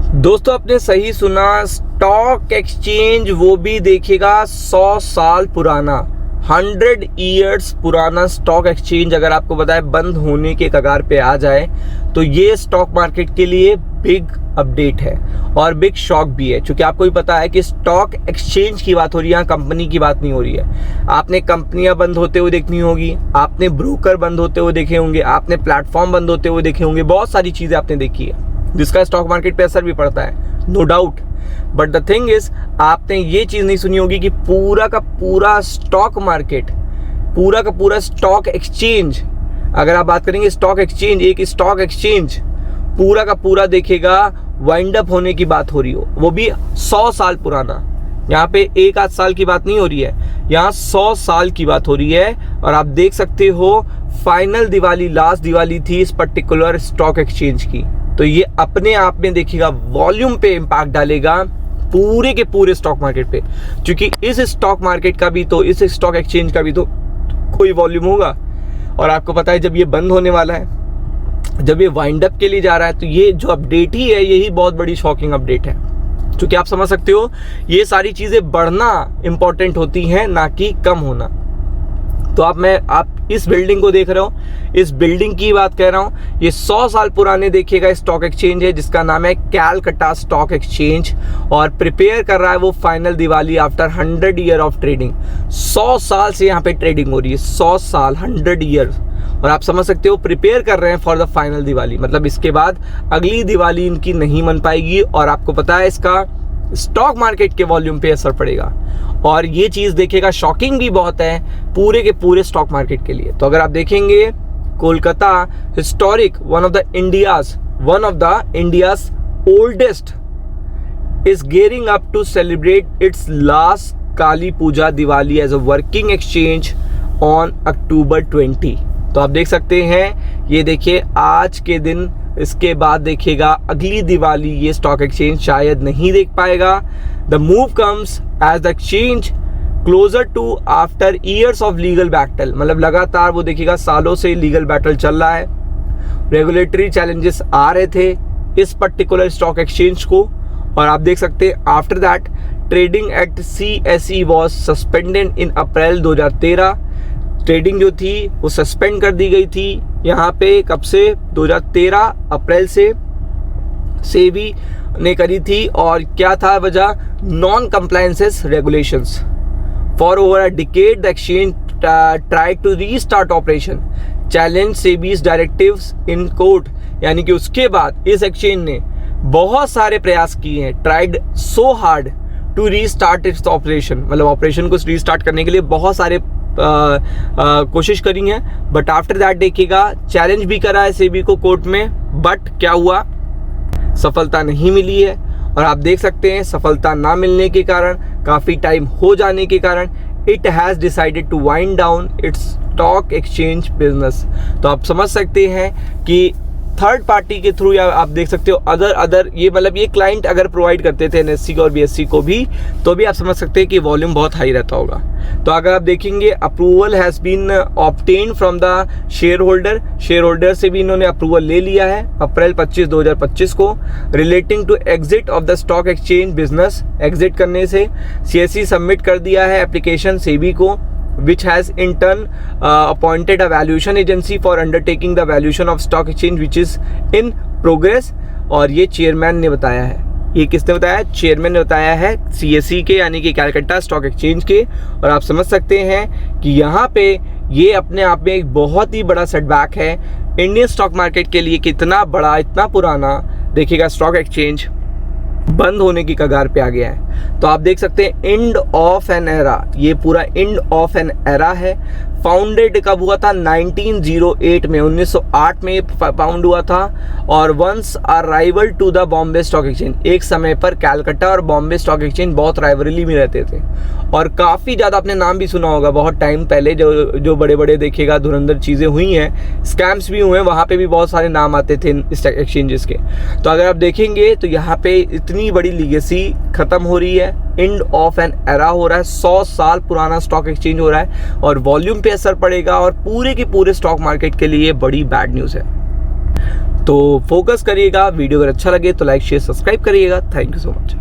दोस्तों आपने सही सुना, स्टॉक एक्सचेंज वो भी देखेगा 100 साल पुराना, 100 ईयर्स पुराना स्टॉक एक्सचेंज अगर आपको बताए बंद होने के कगार पे आ जाए तो ये स्टॉक मार्केट के लिए बिग अपडेट है और बिग शॉक भी है। क्योंकि आपको भी पता है कि स्टॉक एक्सचेंज की बात हो रही है, यहाँ कंपनी की बात नहीं हो रही है। आपने कंपनियां बंद होते हुए देखनी होगी, आपने ब्रोकर बंद होते हुए देखे होंगे, आपने प्लेटफॉर्म बंद होते हुए देखे होंगे, बहुत सारी चीजें आपने देखी है जिसका स्टॉक मार्केट पे असर भी पड़ता है, no doubt. But the thing is, आपने ये चीज नहीं सुनी होगी कि पूरा का पूरा स्टॉक मार्केट, पूरा का पूरा स्टॉक एक्सचेंज, अगर आप बात करेंगे स्टॉक एक्सचेंज, एक स्टॉक एक्सचेंज पूरा का पूरा देखेगा वाइंड अप होने की बात हो रही हो, वो भी 100 साल पुराना। यहाँ पे एक आध साल की बात नहीं हो रही है, यहाँ 100 साल की बात हो रही है। और आप देख सकते हो फाइनल दिवाली, लास्ट दिवाली थी इस पर्टिकुलर स्टॉक एक्सचेंज की। तो ये अपने आप में देखिएगा वॉल्यूम पे इम्पैक्ट डालेगा पूरे के पूरे स्टॉक मार्केट पे। क्योंकि इस स्टॉक मार्केट का भी तो, इस स्टॉक एक्सचेंज का भी तो कोई वॉल्यूम होगा। और आपको पता है जब ये बंद होने वाला है, जब ये वाइंड अप के लिए जा रहा है, तो ये जो अपडेट ही है यही बहुत बड़ी शॉकिंग अपडेट है। क्योंकि आप समझ सकते हो ये सारी चीजें बढ़ना इंपॉर्टेंट होती हैं, ना कि कम होना। तो आप इस बिल्डिंग को देख रहे हो, इस बिल्डिंग की बात कह रहा हूं। ये 100 साल पुराने देखिएगा स्टॉक एक्सचेंज है जिसका नाम है कैलकटा स्टॉक एक्सचेंज, और प्रिपेयर कर रहा है वो final Diwali after 100 year of trading. 100 साल से यहाँ पे ट्रेडिंग हो रही है, 100 साल, 100 ईयर। और आप समझ सकते हो प्रिपेयर कर रहे हैं फॉर द फाइनल दिवाली, मतलब इसके बाद अगली दिवाली इनकी नहीं मन पाएगी। और आपको पता है इसका स्टॉक मार्केट के वॉल्यूम पे असर पड़ेगा। और ये चीज देखेगा शॉकिंग भी बहुत है पूरे के पूरे स्टॉक मार्केट के लिए। तो अगर आप देखेंगे Kolkata historic, one of the India's oldest, is gearing up to celebrate its last Kali Puja Diwali as a working exchange on October 20। तो आप देख सकते हैं, ये देखिए आज के दिन, इसके बाद देखिएगा अगली दिवाली ये स्टॉक एक्सचेंज शायद नहीं देख पाएगा। The move comes as the exchange closure to after years of legal battle, मतलब लगातार वो देखिएगा सालों से लीगल बैटल चल रहा है, रेगुलेटरी चैलेंजेस आ रहे थे इस पर्टिकुलर स्टॉक एक्सचेंज को। और आप देख सकते हैं after that trading at CSE was suspended in April 2013। Trading जो थी वो सस्पेंड कर दी गई थी यहाँ पे, कब से, 2013 अप्रैल से सेबी ने करी थी। और क्या था वजह, non compliances regulations. For over a decade the exchange tried to restart operation, challenge SEBI's directives in court. यानी कि उसके बाद इस एक्सचेंज ने बहुत सारे प्रयास किए हैं, tried so hard to restart its operation, मतलब ऑपरेशन को रीस्टार्ट करने के लिए बहुत सारे कोशिश करी है। बट आफ्टर दैट देखिएगा चैलेंज भी करा है सेबी को कोर्ट में, बट क्या हुआ, सफलता नहीं मिली है। और आप देख सकते हैं सफलता ना मिलने के कारण, काफ़ी टाइम हो जाने के कारण, it has decided to wind down its stock exchange business. तो आप समझ सकते हैं कि थर्ड पार्टी के थ्रू, या आप देख सकते हो अदर ये, मतलब ये क्लाइंट अगर प्रोवाइड करते थे NSE को और BSE को भी, तो भी आप समझ सकते हैं कि वॉल्यूम बहुत हाई रहता होगा। तो अगर आप देखेंगे approval has been obtain from the shareholder से भी इन्होंने अप्रूवल ले लिया है अप्रैल 25, 2025 को, relating to exit of the stock exchange business. Exit करने से CSE सबमिट कर दिया है एप्लीकेशन सेबी को, which has in turn appointed a valuation agency for undertaking the valuation of stock exchange which is in progress। और ये chairman ने बताया है, ये किसने बताया, चेयरमैन ने बताया है CSE के, यानी कि कैलकटा स्टॉक एक्सचेंज के। और आप समझ सकते हैं कि यहाँ पे ये अपने आप में एक बहुत ही बड़ा सेटबैक है इंडियन स्टॉक मार्केट के लिए। कितना बड़ा, इतना पुराना देखिएगा स्टॉक एक्सचेंज बंद होने की कगार पे आ गया है। तो आप देख सकते हैं एंड ऑफ एन एरा, ये पूरा एंड ऑफ एन एरा है। फाउंडेड कब हुआ था, 1908 में, 1908 में फाउंड हुआ था। और once are rival to the Bombay stock exchange, एक समय पर कैलकटा और बॉम्बे स्टॉक एक्सचेंज बहुत राइवली में रहते थे। और काफ़ी ज़्यादा आपने नाम भी सुना होगा, बहुत टाइम पहले जो बड़े बड़े देखिएगा धुरंधर चीज़ें हुई हैं, स्कैम्स भी हुए हैं, वहाँ पे भी बहुत सारे नाम आते थे इस एक्सचेंजेस के। तो अगर आप देखेंगे तो यहाँ पे इतनी बड़ी लीगेसी ख़त्म हो रही है, एंड ऑफ एन एरा हो रहा है, 100 साल पुराना स्टॉक एक्सचेंज हो रहा है। और वॉल्यूम पे असर पड़ेगा और पूरे के पूरे स्टॉक मार्केट के लिए बड़ी बैड न्यूज़ है। तो फोकस करिएगा। वीडियो अगर अच्छा लगे तो लाइक शेयर सब्सक्राइब करिएगा। Thank you so much.